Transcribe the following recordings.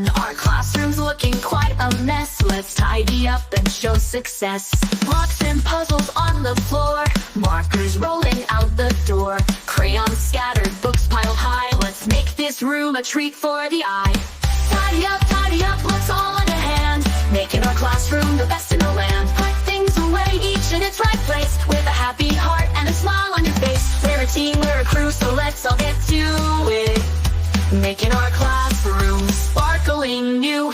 fun. Our classroom's looking quite a mess. Let's tidy up and show success. Blocks and puzzles on the floor, markers rolling out the door, crayons scattered, books piled high. Let's make this room a treat for the eye. Tidy up, let's all lend a hand, making our classroom the best in the land. Put things away, each in its right place, with a happy heart and a smile on your face. We're a team, we're a crew, so let's all get to it, making our classroom sparkling new.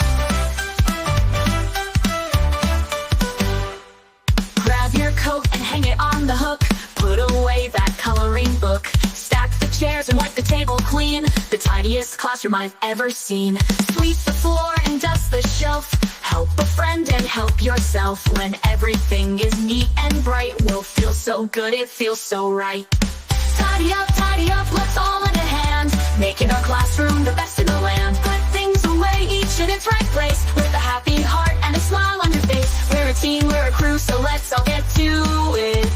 Grab your coat and hang it on the hook, put away that coloring book, stack the chairs and wipe the table clean, the tidiest classroom I've ever seen. Sweep the floor and dust the shelf, help a friend and help yourself. When everything is neat and bright, we'll feel so good, it feels so right. Tidy up, let's all lend a hand, making our classroom the best in the land. Put things away, each in its right place, with a happy heart and a smile on your face. We're a team, we're a crew, so let's all get to it,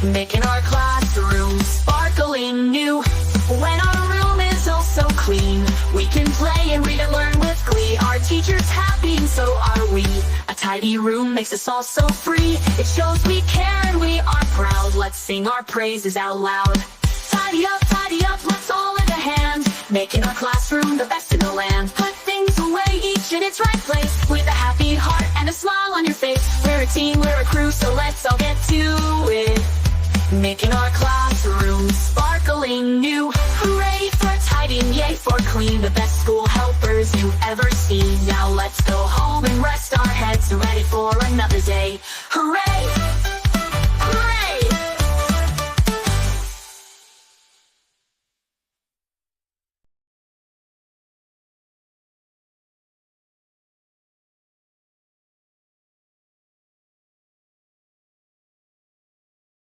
making our classroom sparkling new. When our room is all so clean, we can play and read and learn with glee. Our teacher's happy and so are we. A tidy room makes us all so free. It shows we care and we are proud. Let's sing our praises out loud. Tidy up, let's all lend a hand, making our classroom the best in the land. Put things away, each in its right place, with a happy heart and a smile on your face. We're a team, we're a crew, so let's all get to it, making our classroom sparkling new. Hooray for tidying, yay for clean, the best school helpers you've ever seen. Now let's go home and rest our heads, ready for another day.